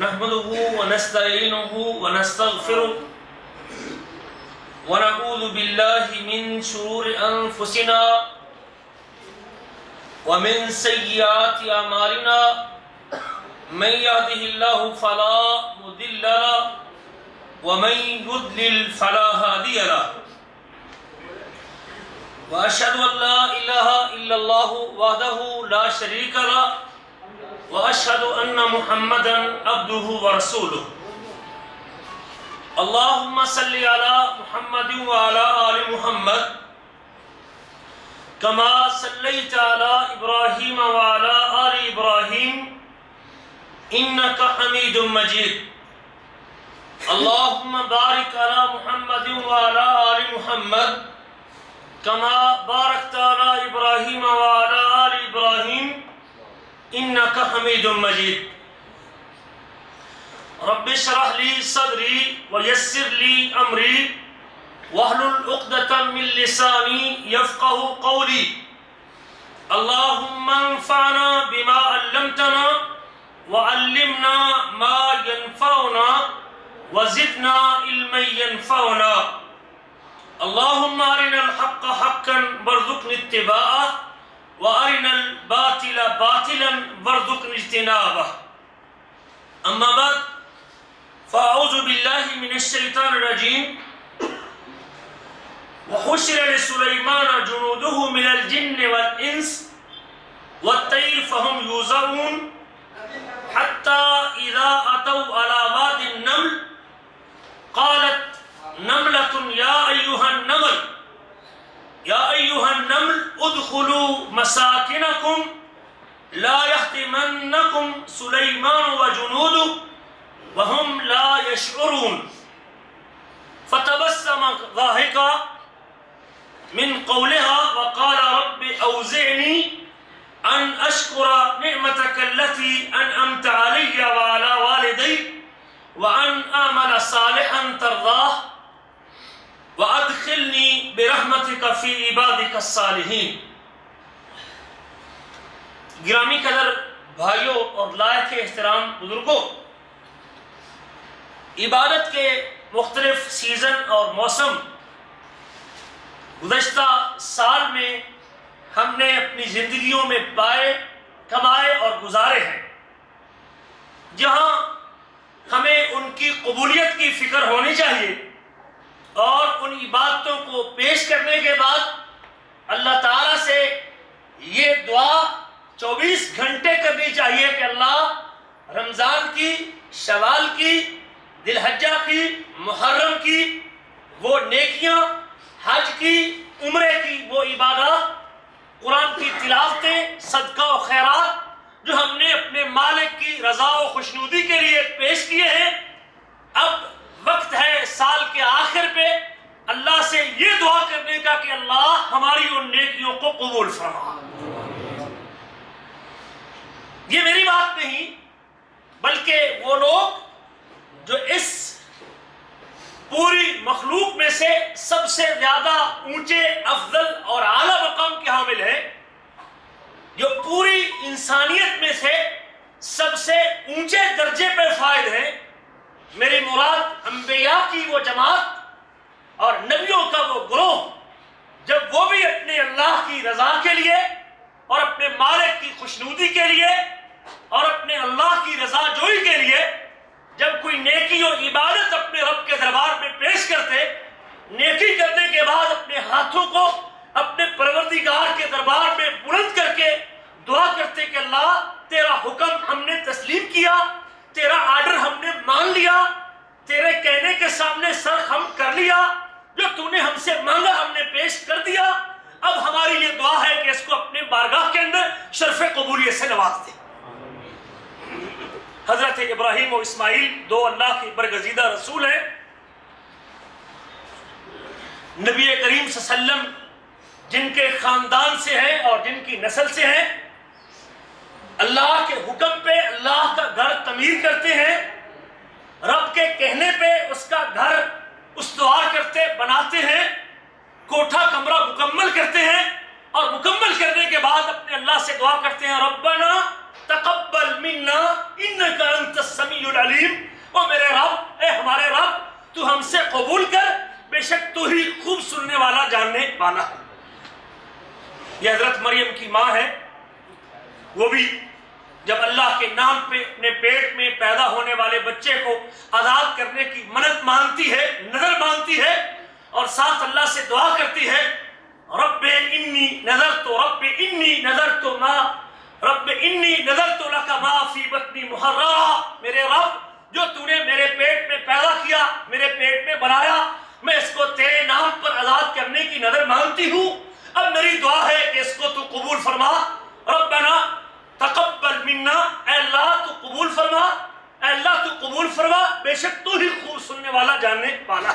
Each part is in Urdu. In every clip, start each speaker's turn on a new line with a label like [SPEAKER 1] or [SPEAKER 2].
[SPEAKER 1] نحمده ونستعينه ونستغفره ونعوذ بالله من شرور أنفسنا ومن سيئات أعمالنا من يهده الله فلا مضل له ومن يضلل فلا هادي له وأشهد أن لا إله إلا الله وحده لا شريك له وأشهد أن محمدا عبده ورسوله اللهم صل على محمد وعلى آل محمد كما صليت على إبراهيم وعلى آل إبراهيم إنك حميد مجيد اللهم بارك على محمد وعلى آل محمد كما باركت على إبراهيم وعلى آل إبراهيم إنك حميد مجيد رب اشرح لي صدري ويسر لي أمري واحلل عقدة من لساني يفقه قولي اللهم انفعنا بما علمتنا وعلمنا ما ينفعنا وزدنا علما ينفعنا اللهم أرنا الحق حقا وارزقنا اتباعه وأرنا الباطل باطلا وارزقنا اجتنابه أما بعد فأعوذ بالله من الشيطان الرجيم وحشر لسليمان جنوده من الجن والإنس والطير فهم يوزعون حتى إذا أتوا على واد النمل قالت نملة يا أيها النمل ادخلوا مساكنكم لا يحطمنكم سليمان وجنوده وهم لا يشعرون فتبسم ضاحكا من قولها وقال رب أوزعني أن أشكر نعمتك التي أنعمت علي وعلى والدي وأن أعمل صالحا ترضاه وأدخلني برحمتك في عبادك الصالحين. گرامی قدر بھائیوں اور لائق احترام بزرگوں، عبادت کے مختلف سیزن اور موسم گزشتہ سال میں ہم نے اپنی زندگیوں میں پائے، کمائے اور گزارے ہیں، جہاں ہمیں ان کی قبولیت کی فکر ہونی چاہیے اور ان عبادتوں کو پیش کرنے کے بعد اللہ تعالیٰ سے یہ دعا 24 گھنٹے کرنی چاہیے کہ اللہ رمضان کی، شوال کی، ذی الحجہ کی، محرم کی وہ نیکیاں، حج کی، عمرے کی وہ عبادات، قرآن کی تلاوتیں، صدقہ و خیرات جو ہم نے اپنے مالک کی رضا و خوشنودی کے لیے پیش کیے ہیں، اب وقت ہے سال کے آخر پہ اللہ سے یہ دعا کرنے کا کہ اللہ ہماری ان نیکیوں کو قبول فرما۔ یہ میری بات نہیں بلکہ وہ لوگ جو اس پوری مخلوق میں سے سب سے زیادہ اونچے، افضل اور اعلیٰ مقام کے حامل ہیں، جو پوری انسانیت میں سے سب سے اونچے درجے پہ فائد ہیں، میری مراد انبیاء کی وہ جماعت اور نبیوں کا وہ گروہ، جب وہ بھی اپنے اللہ کی رضا کے لیے اور اپنے مالک کی خوشنودی کے لیے اور اپنے اللہ کی رضا جوئی کے لیے جب کوئی نیکی و عبادت اپنے رب کے دربار میں پیش کرتے، نیکی کرنے کے بعد اپنے ہاتھوں کو اپنے پروردگار کے دربار میں بلند کر کے دعا کرتے کہ اللہ تیرا حکم ہم نے تسلیم کیا، تیرا آرڈر ہم نے مان لیا، تیرے کہنے کے سامنے سر خم کر لیا، جو تو نے ہم سے مانگا ہم نے پیش کر دیا، اب ہماری یہ دعا ہے کہ اس کو اپنے بارگاہ کے اندر شرف قبولیت سے نواز دے۔ حضرت ابراہیم و اسماعیل دو اللہ کے برگزیدہ رسول ہیں، نبی کریم صلی اللہ علیہ وسلم جن کے خاندان سے ہیں اور جن کی نسل سے ہیں، اللہ کے حکم پہ اللہ کا گھر تعمیر کرتے ہیں، رب کے کہنے پہ اس کا گھر استوار کرتے بناتے ہیں، کوٹھا کمرہ مکمل کرتے ہیں اور مکمل کرنے کے بعد اپنے اللہ سے دعا کرتے ہیں ربنا تقبل منا انك انت السميع العلیم، او میرے رب، اے ہمارے رب، تو ہم سے قبول کر، بے شک تو ہی خوب سننے والا جاننے والا ہے۔ یہ حضرت مریم کی ماں ہے، وہ بھی جب اللہ کے نام پہ اپنے پیٹ میں پیدا ہونے والے بچے کو آزاد کرنے کی منت مانگتی ہے، نظر مانگتی ہے، اور ساتھ اللہ سے دعا کرتی ہے، رب انی نذرت لک ما فی بطنی محررا، میرے رب جو تو نے میرے پیٹ میں پیدا کیا، میرے پیٹ میں بنایا، میں اس کو تیرے نام پر آزاد کرنے کی نظر مانگتی ہوں۔ اب میری دعا ہے کہ اس کو تو قبول فرما، ربنا تقبل منا، اے اللہ تو قبول فرما، اے اللہ تو قبول فرما، بے شک تو ہی خوب سننے والا جاننے والا۔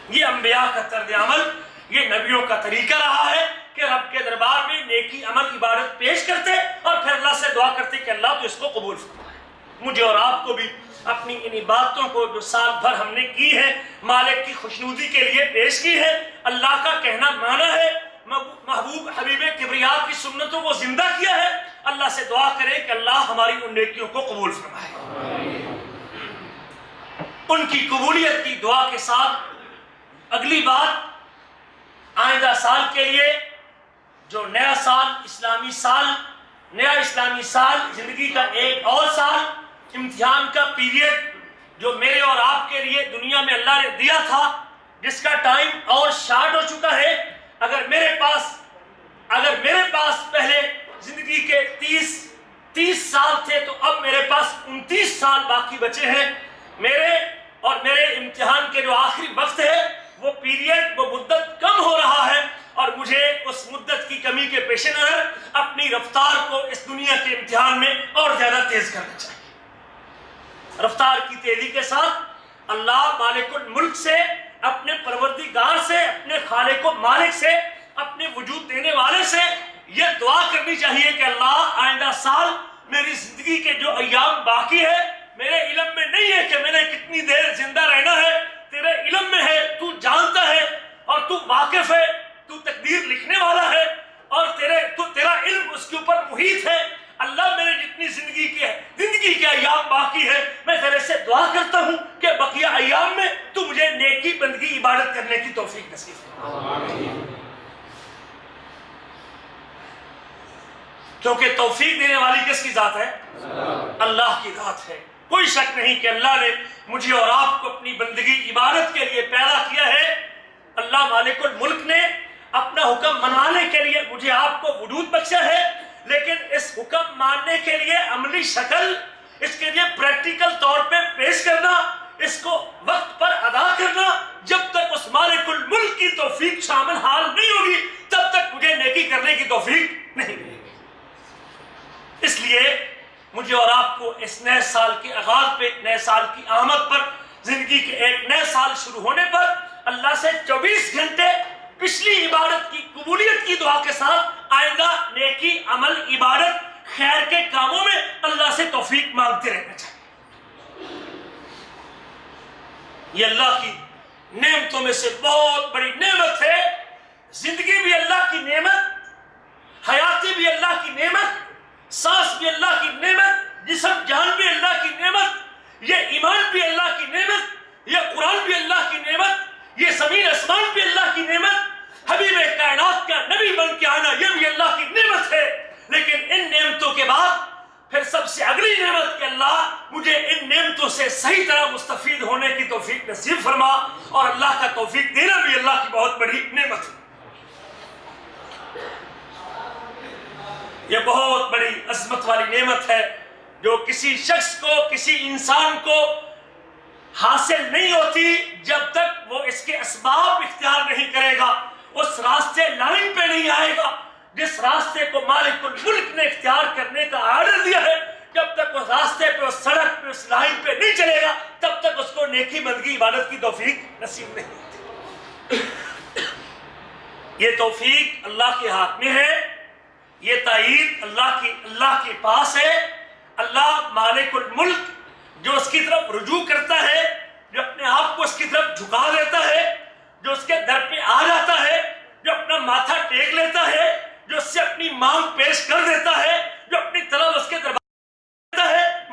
[SPEAKER 1] یہ انبیاء کا طرز عمل، یہ نبیوں کا طریقہ رہا ہے کہ رب کے دربار میں نیکی عمل عبادت پیش کرتے اور پھر اللہ سے دعا کرتے کہ اللہ تو اس کو قبول فرمائے۔ مجھے اور آپ کو بھی اپنی ان باتوں کو جو سال بھر ہم نے کی ہے، مالک کی خوشنودی کے لیے پیش کی ہے، اللہ کا کہنا مانا ہے، محبوب حبیب کبریا کی سنتوں کو زندہ کیا ہے، اللہ سے دعا کریں کہ اللہ ہماری ان نیکیوں کو قبول فرمائے۔ ان کی قبولیت کی دعا کے ساتھ اگلی بات، آئندہ سال کے لیے جو نیا سال، اسلامی سال، نیا اسلامی سال، زندگی کا ایک اور سال، امتحان کا پیریڈ جو میرے اور آپ کے لیے دنیا میں اللہ نے دیا تھا، جس کا ٹائم اور شارٹ ہو چکا ہے۔ اگر میرے پاس پہلے زندگی کے 30 سال تھے تو اب میرے پاس 29 سال باقی بچے ہیں۔ میرے امتحان کے جو آخری وقت ہے، وہ پیریڈ، وہ مدت کم ہو رہا ہے، اور مجھے اس مدت کی کمی کے پیش نظر اپنی رفتار کو اس دنیا کے امتحان میں اور زیادہ تیز کرنا چاہیے۔ رفتار کی تیزی کے ساتھ اللہ مالک الملک سے، اپنے پروردگار سے، اپنے خالق و مالک سے، اپنے وجود دینے والے سے یہ دعا کرنی چاہیے کہ اللہ آئندہ سال میری زندگی کے جو ایام باقی ہے، میرے علم میں نہیں ہے کہ میں نے کتنی دیر زندہ رہنا ہے، تیرے علم میں ہے، تو جانتا ہے اور تو واقف ہے، تو تقدیر لکھنے والا ہے، اور تیرا علم اس کے اوپر محیط ہے۔ اللہ میرے جتنی زندگی کے ایام باقی ہے، میں تیرے سے دعا کرتا ہوں کہ بقیہ ایام میں تو مجھے نیکی بندگی عبادت کرنے کی توفیق نصیب فرما۔ کیونکہ توفیق دینے والی کس کی ذات ہے؟ اللہ کی ذات ہے۔ کوئی شک نہیں کہ اللہ نے مجھے اور آپ کو اپنی بندگی عبادت کے لیے پیدا کیا ہے۔ اللہ مالک الملک نے اپنا حکم منانے کے لیے مجھے آپ کو وجود بخشا ہے، لیکن اس حکم ماننے کے لیے عملی شکل، اس کے لیے پریکٹیکل طور پہ پیش کرنا، اس کو وقت پر ادا کرنا، جب تک اس مالک الملک کی توفیق شامل حال نہیں ہوگی تب تک مجھے نیکی کرنے کی توفیق نہیں ملے گی۔ اس لیے مجھے اور آپ کو اس نئے سال کے آغاز پہ، نئے سال کی آمد پر، زندگی کے ایک نئے سال شروع ہونے پر اللہ سے 24 گھنٹے پچھلی عبادت کی قبولیت کی دعا کے ساتھ آئندہ نیکی عمل عبادت خیر کے کاموں میں اللہ سے توفیق مانگتے رہنا چاہیے۔ یہ اللہ کی نعمتوں میں سے بہت بڑی نعمت ہے۔ زندگی بھی اللہ کی نعمت، حیاتی بھی اللہ کی نعمت، سانس بھی اللہ کی نعمت، جسم جان بھی اللہ کی نعمت، یہ ایمان بھی اللہ کی نعمت، یہ قرآن بھی اللہ کی نعمت، یہ زمین آسمان بھی اللہ کی نعمت، حبیب کائنات کا نبی بن کے آنا یہ بھی اللہ کی نعمت ہے۔ لیکن ان نعمتوں کے بعد پھر سب سے اگلی نعمت کہ اللہ مجھے ان نعمتوں سے صحیح طرح مستفید ہونے کی توفیق نصیب فرما، اور اللہ کا توفیق دینا بھی اللہ کی بہت بڑی نعمت ہے۔ یہ بہت بڑی عظمت والی نعمت ہے جو کسی شخص کو، کسی انسان کو حاصل نہیں ہوتی جب تک وہ اس کے اسباب اختیار نہیں کرے گا، اس راستے لائن پہ نہیں آئے گا جس راستے کو مالک الملک نے اختیار کرنے کا آرڈر دیا ہے۔ جب تک اس راستے پہ، اس سڑک پہ، اس لائن پہ نہیں چلے گا تب تک اس کو نیکی بندگی عبادت کی توفیق نصیب نہیں ہوتی۔ یہ توفیق اللہ کے ہاتھ میں ہے، یہ تائید اللہ کے پاس ہے۔ اللہ مالک الملک جو اس کی طرف رجوع کرتا ہے، جو اپنے آپ کو اس کی طرف جھکا دیتا ہے، جو اس کے در پہ آ جاتا ہے، جو اپنا ماتھا ٹیک لیتا ہے، جو اس سے اپنی مانگ پیش کر دیتا ہے، جو اپنی طلب اس کے دربار دیتا ہے،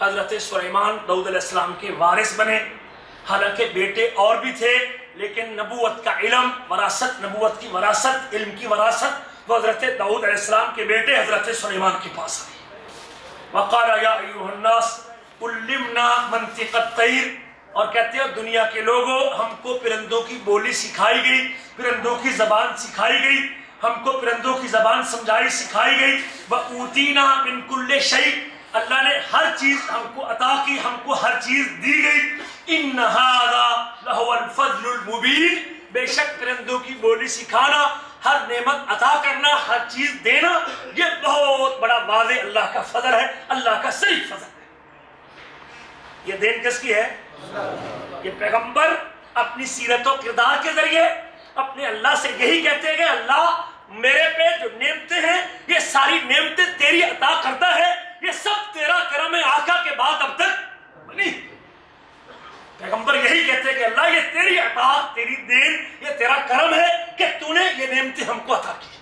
[SPEAKER 1] حضرت سلیمان داؤد علیہ السلام کے وارث بنے. حالانکہ بیٹے اور بھی تھے لیکن نبوت کا علم، وراثت، نبوت کی وراثت، علم کی وراثت وہ حضرت داؤد علیہ السلام کے بیٹے حضرت سلیمان کے پاس آئی. وقال یا ایھا الناس علمنا منطق الطیر، اور کہتے ہیں دنیا کے لوگوں ہم کو پرندوں کی بولی سکھائی گئی، پرندوں کی زبان سکھائی گئی، ہم کو پرندوں کی زبان سمجھائی سکھائی گئی. وَأُوتِينَا مِن كُلِّ شَيْءٍ، اللہ نے ہر چیز ہم کو عطا کی، ہم کو ہر چیز دی گئی. إِنَّ هَذَا لَهُوَ الْفَضْلُ الْمُبِينُ، بے شک پرندوں کی بولی سکھانا، ہر نعمت عطا کرنا، ہر چیز دینا، یہ بہت بڑا واضح اللہ کا فضل ہے، اللہ کا صحیح فضل ہے. یہ دین کس کی ہے؟ یہ پیغمبر اپنی سیرت و کردار کے ذریعے اپنے اللہ سے یہی کہتے ہیں کہ اللہ میرے پہ جو نعمتیں ہیں یہ ساری نعمتیں تیری عطا کرتا ہے، یہ سب تیرا کرم ہے آقا کے بعد اب تک بنی. پیغمبر یہی کہتے ہیں کہ اللہ یہ تیری عطا، تیری دین، یہ تیرا کرم ہے کہ تو نے یہ نعمتیں ہم کو عطا کی.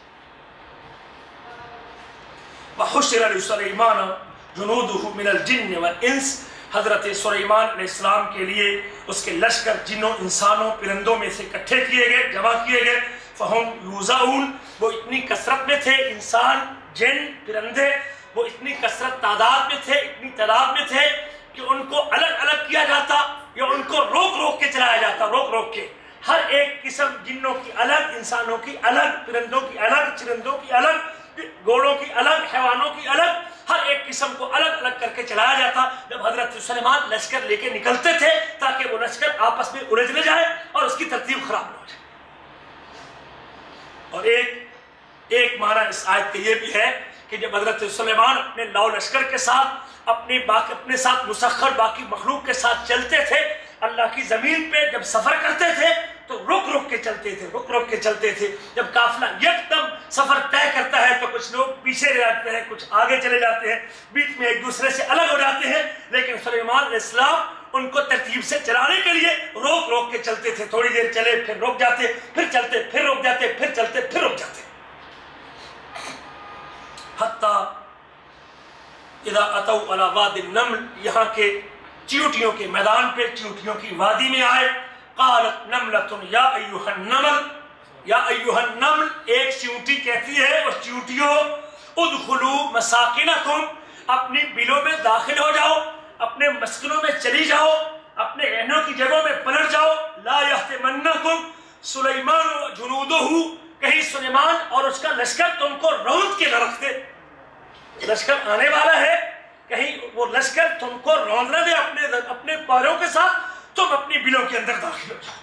[SPEAKER 1] وحشر لسلیمان جنودہ من الجن والانس، حضرت سلیمان علیہ السلام کے لیے اس کے لشکر جنوں، انسانوں، پرندوں میں سے اکٹھے کیے گئے، جمع کیے گئے. فہم یوزعون، وہ اتنی کثرت میں تھے، انسان، جن، پرندے، وہ اتنی کثرت تعداد میں تھے، اتنی تعداد میں تھے کہ ان کو الگ الگ کیا جاتا یا ان کو روک روک کے چلایا جاتا، روک روک کے. ہر ایک قسم جنوں کی الگ، انسانوں کی الگ، پرندوں کی الگ، چرندوں کی الگ، گھوڑوں کی الگ، حیوانوں کی الگ، ہر ایک قسم کو الگ الگ کر کے چلایا جاتا. جب حضرت سلیمان لشکر لے کے نکلتے تھے تاکہ وہ لشکر آپس میں الجھ نہ جائے اور اس کی ترتیب خراب نہ ہو جائے. اور ایک معنی اس آیت کا یہ بھی ہے کہ جب حضرت سلیمان اپنے لاؤ لشکر کے ساتھ اپنے ساتھ مسخر باقی مخلوق کے ساتھ چلتے تھے، اللہ کی زمین پہ جب سفر کرتے تھے تو رک رک کے چلتے تھے، رک رک کے چلتے تھے. جب قافلہ یکدم سفر طے کرتا ہے تو کچھ لوگ پیچھے رہ جاتے ہیں، کچھ آگے چلے جاتے ہیں، بیچ میں ایک دوسرے سے الگ ہو جاتے ہیں. لیکن سلیمان علیہ السلام ان کو ترتیب سے چلانے کے لیے روک روک کے چلتے تھے. تھوڑی دیر چلے پھر رک جاتے، پھر چلتے پھر رک جاتے، پھر چلتے پھر رک جاتے. حتیٰ اذا اتوا علی وادی النمل، یہاں کے چیونٹیوں کے میدان پہ، چیونٹیوں کی وادی میں آئے. قالت نملۃ یا ایھا النمل، یا ایھا النمل، ایک چیونٹی کہتی ہے اور چیونٹیوں، ادخلوا مساکنکم، اپنی بلوں میں داخل ہو جاؤ، اپنے مسکنوں میں چلی جاؤ، اپنے رہنوں کی جگہوں میں پلٹ جاؤ. لا یحطمنکم سلیمان و جنودہ، کہیں سلیمان اور اس کا لشکر تم کو روند کے نہ رکھ دے. لشکر آنے والا ہے، کہیں وہ لشکر تم کو روند نہ دے اپنے پاروں کے ساتھ، تم اپنی بلوں کے اندر داخل ہو جاؤ.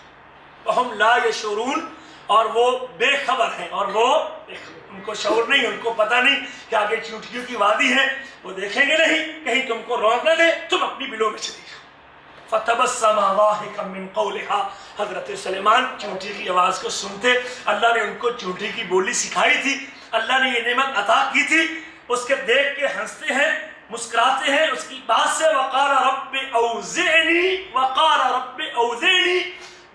[SPEAKER 1] وہم لا یشعرون، اور وہ بے خبر ہیں، اور وہ ان کو شعور نہیں، ان کو پتہ نہیں کہ آگے چیونٹیوں کی وادی ہے، وہ دیکھیں گے نہیں، کہیں تم کو روند نہ دے، تم اپنی بلوں میں چلی جاؤ. فتبسم ضاحکا من قولها، حضرت سلیمان چیونٹی کی آواز کو سنتے، اللہ نے ان کو چیونٹی کی بولی سکھائی تھی، اللہ نے یہ نعمت عطا کی تھی، اس کے دیکھ کے ہنستے ہیں، مسکراتے ہیں اس کی بات سے. وقال رب اوزعنی، وقال رب اوزعنی،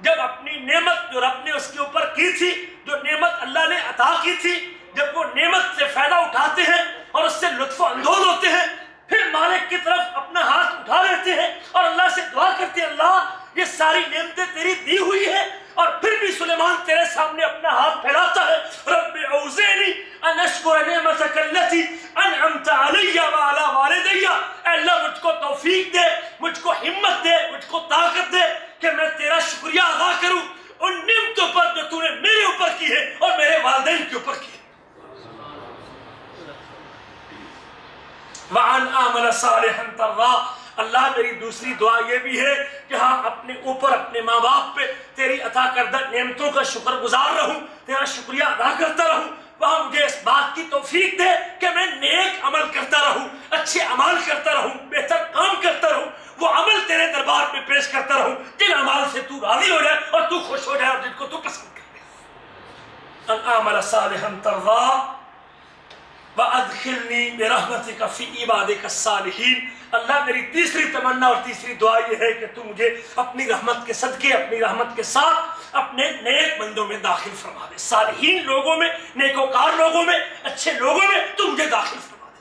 [SPEAKER 1] جب اپنی نعمت جو رب نے اس کے اوپر کی تھی، جو نعمت اللہ نے عطا کی تھی، جب وہ نعمت سے فائدہ اٹھاتے ہیں اور اس سے لطف اندوز ہوتے ہیں، پھر مالک کی طرف اپنا ہاتھ اٹھا لیتے ہیں اور اللہ سے دعا کرتے ہیں، اللہ یہ ساری نعمتیں تیری دی ہوئی ہیں، اور پھر بھی سلیمان تیرے سامنے اپنا ہاتھ پھیلاتا ہے. رب اوزعنی ان اشکر نعمتک التی انعمت علی وعلی والدی، اے اللہ مجھ کو توفیق دے، مجھ کو ہمت دے، مجھ کو طاقت دے کہ میں تیرا شکریہ ادا کروں ان نعمتوں پر جو تو نے میرے اوپر کی ہے اور میرے والدین کے اوپر کی ہے. وَأَنْ آمَنَ صَالِحًا تَرْضَىٰ، اللہ میری دوسری دعا یہ بھی ہے کہ ہاں اپنے اوپر اپنے ماں باپ پہ تیری عطا کردہ نعمتوں کا شکر گزار رہوں، تیرا شکریہ ادا کرتا رہوں. وہاں مجھے اس بات کی توفیق دے کہ میں نیک عمل کرتا رہوں، اچھے اعمال کرتا رہوں، بہتر کام کرتا رہوں، وہ عمل تیرے دربار میں پیش کرتا رہوں جن اعمال سے تو راضی ہو جائے اور تو خوش ہو جائے اور جن کو تو پسند کرے. ان اعمل صالحا ترضاه وادخلنی برحمتک فی عبادک الصالحین. اللہ میری تیسری تمنا اور تیسری دعا یہ ہے کہ تو مجھے اپنی رحمت کے صدقے، اپنی رحمت کے ساتھ اپنے نیک بندوں میں داخل فرما دے. صالحین لوگوں میں، نیکوکار لوگوں میں، اچھے لوگوں میں تو مجھے داخل فرما دے.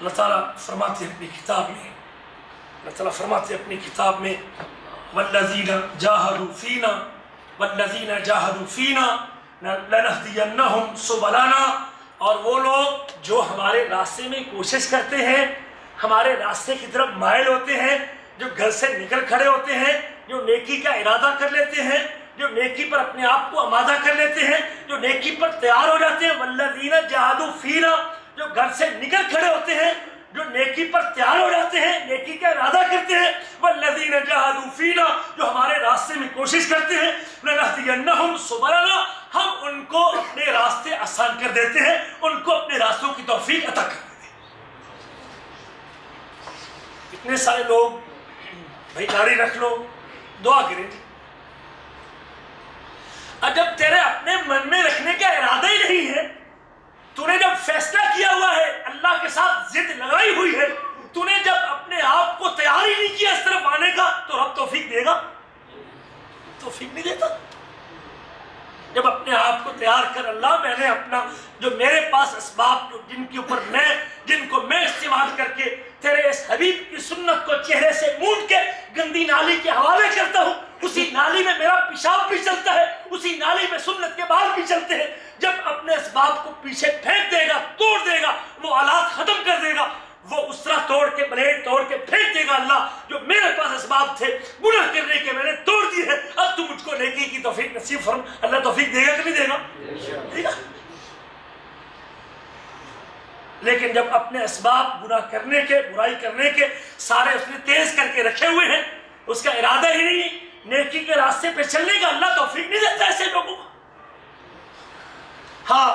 [SPEAKER 2] اللہ تعالیٰ فرماتے ہیں اپنی کتاب میں، اللہ تعالیٰ فرماتے ہیں اپنی کتاب میں والذین جاہدوا فینا والذین جاہدوا فینا لنہدینہم سبلنا، اور وہ لوگ جو ہمارے راستے میں کوشش کرتے ہیں، ہمارے راستے کی طرف مائل ہوتے ہیں، جو گھر سے نکل کھڑے ہوتے ہیں، جو نیکی کا ارادہ کر لیتے ہیں، جو نیکی پر اپنے آپ کو آمادہ کر لیتے ہیں، جو نیکی پر تیار ہو جاتے ہیں، والذین جاہدوا فینا، جو گھر سے نکل کھڑے ہوتے ہیں، جو نیکی پر تیار ہو جاتے ہیں، نیکی کا ارادہ کرتے ہیں، والذین جاہدوا فینا، جو ہمارے راستے میں کوشش کرتے ہیں، لنہدینہم سبلنا، ہم ان کو اپنے راستے آسان کر دیتے ہیں، ان کو اپنے راستوں کی توفیق عطا کر دیتے ہیں۔ اتنے سارے لوگ بھائی داڑھی رکھ لو، دعا کریں، اور جب تیرے اپنے من میں رکھنے کا ارادہ ہی نہیں ہے، تو نے جب فیصلہ کیا ہوا ہے، اللہ کے ساتھ ضد لگائی ہوئی ہے، تو نے جب اپنے آپ کو تیار ہی نہیں کیا اس طرف آنے کا، تو رب توفیق دے گا؟ توفیق نہیں دیتا۔ جب اپنے آپ کو تیار کر، اللہ میں نے اپنا جو میرے پاس اسباب جن کو میں استعمال کر کے تیرے اس حبیب کی سنت کو چہرے سے مونڈ کے گندی نالی کے حوالے کرتا ہوں، اسی نالی میں میرا پیشاب بھی چلتا ہے، اسی نالی میں سنت کے بال بھی چلتے ہیں۔ جب اپنے اسباب کو پیچھے پھینک دے گا، توڑ دے گا، وہ آلات ختم کر دے گا، وہ اس طرح توڑ کے بلیڈ توڑ کے پھینک دے گا، اللہ جو میرے پاس اسباب تھے گناہ کرنے کے میں نے توڑ دیے ہیں، اب تو مجھ کو نیکی کی توفیق نصیب فرما۔ اللہ توفیق دے گا کہ نہیں دے گا؟ دے گا۔ لیکن جب اپنے اسباب گناہ کرنے کے، برائی کرنے کے سارے اس نے تیز کر کے رکھے ہوئے ہیں، اس کا ارادہ ہی نہیں نیکی کے راستے پہ چلنے کا، اللہ توفیق نہیں دیتا ایسے لوگوں کو۔ ہاں،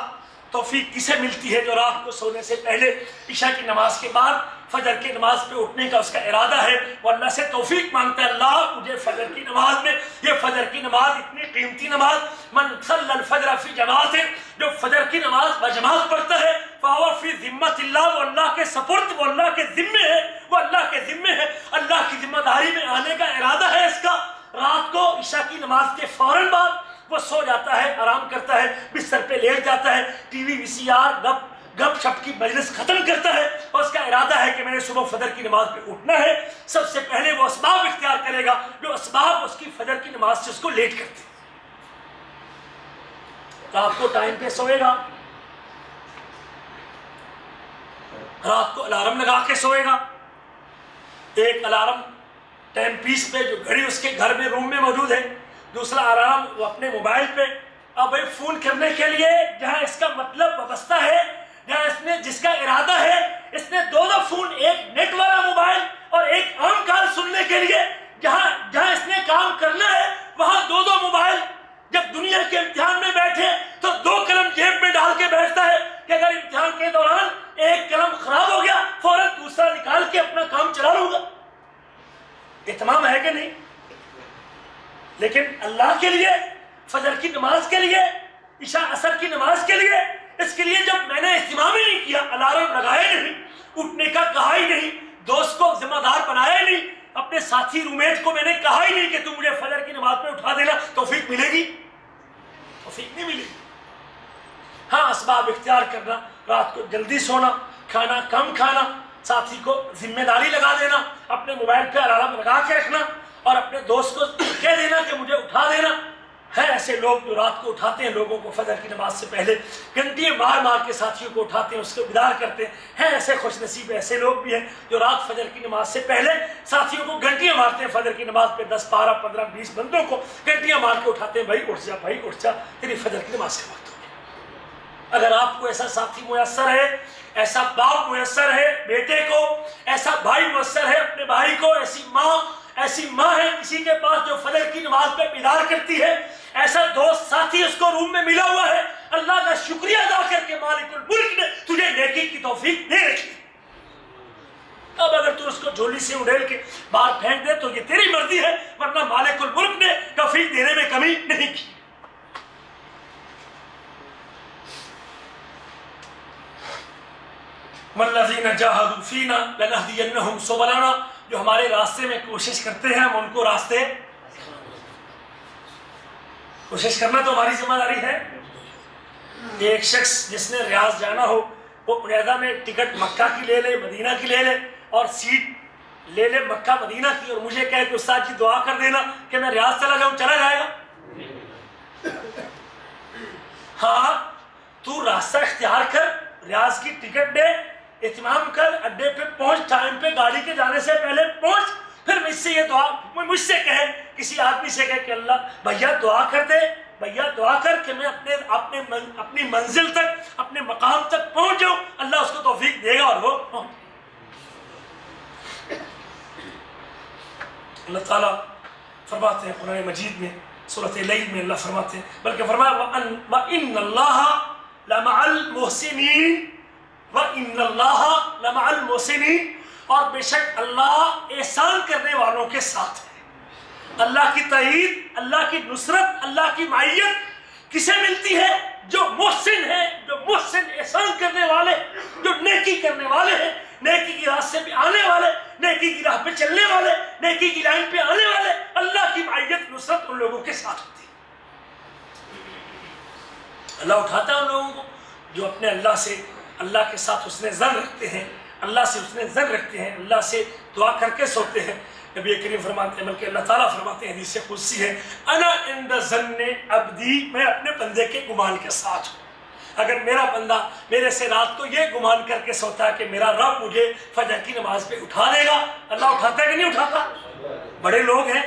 [SPEAKER 2] توفیق کسے ملتی ہے؟ جو رات کو سونے سے پہلے عشاء کی نماز کے بعد فجر کی نماز پہ اٹھنے کا اس کا ارادہ ہے، وہ اللہ سے توفیق مانگتا ہے، اللہ مجھے فجر کی نماز میں، یہ فجر کی نماز اتنی قیمتی نماز، من صلی الفجر فی جماعت، جو فجر کی نماز بجماعت پڑھتا ہے، فہو فی ذمت اللہ، وہ اللہ کے سپرد، وہ اللہ کے ذمے ہے، وہ اللہ کے ذمے ہے، اللہ کی ذمہ داری میں آنے کا ارادہ ہے اس کا۔ رات کو عشاء کی نماز کے فوراً بعد وہ سو جاتا ہے، آرام کرتا ہے، بستر پہ لیٹ جاتا ہے، ٹی وی وی سی آر گپ شپ کی مجلس ختم کرتا ہے، اور اس کا ارادہ ہے کہ میں نے صبح فجر کی نماز پہ اٹھنا ہے۔ سب سے پہلے وہ اسباب اختیار کرے گا جو اسباب اس کی فجر کی نماز سے اس کو لیٹ کرتے ہیں۔ رات کو ٹائم پہ سوئے گا، رات کو الارم لگا کے سوئے گا، ایک الارم ٹائم پیس پہ جو گھڑی اس کے گھر میں روم میں موجود ہے، دوسرا الارم وہ اپنے موبائل پہ، اب بھائی فون کرنے کے لیے جہاں اس کا مطلب وابستہ ہے، جہاں اس نے جس کا ارادہ ہے، اس نے دو فون، ایک نیٹ والا موبائل اور ایک عام کال سننے کے لیے، جہاں اس نے کام کرنا ہے وہاں دو موبائل۔ جب دنیا کے امتحان میں بیٹھے تو دو قلم جیب میں ڈال کے بیٹھتا ہے کہ اگر امتحان کے دوران ایک قلم خراب ہو گیا فوراً دوسرا نکال کے اپنا کام چلا لوں گا۔ اہتمام ہے کہ نہیں؟ لیکن اللہ کے لیے، فجر کی نماز کے لیے، عشاء عصر کی نماز کے لیے، اس کے لیے جب میں نے اہتمام ہی نہیں کیا، الارم لگایا نہیں، اٹھنے کا کہا ہی نہیں، دوست کو ذمہ دار بنایا ہی نہیں، اپنے ساتھی رومیٹ کو میں نے کہا ہی نہیں کہ تم مجھے فجر کی نماز پہ اٹھا دینا، توفیق ملے گی؟ توفیق نہیں ملے گی۔ ہاں، اسباب اختیار کرنا، رات کو جلدی سونا، کھانا کم کھانا، ساتھی کو ذمہ داری لگا دینا، اپنے موبائل پہ الارم لگا کے رکھنا، اور اپنے دوست کو کہہ دینا کہ مجھے اٹھا دینا۔ ہے ایسے لوگ جو رات کو اٹھاتے ہیں لوگوں کو فجر کی نماز سے پہلے، گھنٹیاں مار مار کے ساتھیوں کو اٹھاتے ہیں، اس کو بیدار کرتے ہیں ایسے خوش نصیب ایسے لوگ بھی ہیں جو رات فجر کی نماز سے پہلے ساتھیوں کو گھنٹیاں مارتے ہیں، فجر کی نماز پہ 10 12 15 20 بندوں کو گھنٹیاں مار کے اٹھاتے ہیں، بھائی اٹھ جا، بھائی اٹھ جا، تیری فجر کی نماز کا وقت ہو گیا۔ اگر آپ کو ایسا ساتھی میسر ہے، ایسا باپ میسر ہے بیٹے کو، ایسا بھائی میسر ہے اپنے بھائی کو، ایسی ماں ہے کسی کے پاس جو فجر کی نماز پہ بیدار کرتی ہے، ایسا دوست ساتھی اس کو روم میں ملا ہوا ہے، اللہ کا شکریہ ادا کر کے مالک الملک نے تجھے نیکی کی توفیق دے رکھی۔ اب اگر تو اس کو جھولی سے اڑیل کے باہر پھینک دے تو یہ تیری مرضی ہے، ورنہ مالک الملک نے توفیق دینے میں کمی نہیں کی۔ والذین جاہدوا فینا لنہدینہم سبلنا، جو ہمارے راستے میں کوشش کرتے ہیں ہم ان کو راستے، کوشش کرنا تو ہماری ذمہ داری ہے۔ ایک شخص جس نے ریاض جانا ہو وہ علیحدہ میں ٹکٹ مکہ کی لے لے، مدینہ کی لے لے، اور سیٹ لے لے مکہ مدینہ کی، اور مجھے کہے کہ استاد جی دعا کر دینا کہ میں ریاض چلا جاؤں، چلا جائے گا؟ ہاں تو راستہ اختیار کر، ریاض کی ٹکٹ دے، اہتمام کر، اڈے پہ پہنچ، ٹائم پہ گاڑی کے جانے سے پہلے پہنچ، پھر مجھ سے یہ دعا، مجھ سے کہے، کسی آدمی سے کہے کہ اللہ بھیا دعا کر دے، بھیا دعا کر کہ میں اپنی منزل تک، اپنے مقام تک پہنچ جاؤں، اللہ اس کو توفیق دے گا اور وہ پہنچ۔ اللہ تعالیٰ فرماتے ہیں قرآن مجید میں، سورۃ اللیل میں اللہ فرماتے ہیں، بلکہ فرمایا وَإِنَّ اللَّهَ لَمَعَ الْمُحْسِنِينَ وَإِنَّ اللَّهَ لَمَعَ الْمُحْسِنِينَ، اور بے شک اللہ احسان کرنے والوں کے ساتھ ہے۔ اللہ کی تائید، اللہ کی نصرت، اللہ کی معیت کسے ملتی ہے؟ جو محسن ہے، جو محسن احسان کرنے والے، جو نیکی کرنے والے ہیں، نیکی کی راستے پہ آنے والے، نیکی کی راہ پہ چلنے والے، نیکی کی لائن پہ آنے والے، اللہ کی معیت نصرت ان لوگوں کے ساتھ ہوتی ہے۔ اللہ اٹھاتا ہے ان لوگوں کو جو اپنے اللہ کے ساتھ حسن ظن رکھتے ہیں، اللہ سے حسن ظن رکھتے ہیں، اللہ سے دعا کر کے سوتے ہیں۔ نبی کریم فرماتے ہیں، بلکہ اللہ تعالیٰ فرماتے ہیں، حدیث قدسی ہے، انا عند ظن عبدی، میں اپنے بندے کے گمان کے ساتھ ہوں۔ اگر میرا بندہ میرے سے رات کو یہ گمان کر کے سوتا ہے کہ میرا رب مجھے فجر کی نماز پہ اٹھا دے گا، اللہ اٹھاتا ہے کہ نہیں اٹھاتا؟ بڑے لوگ ہیں،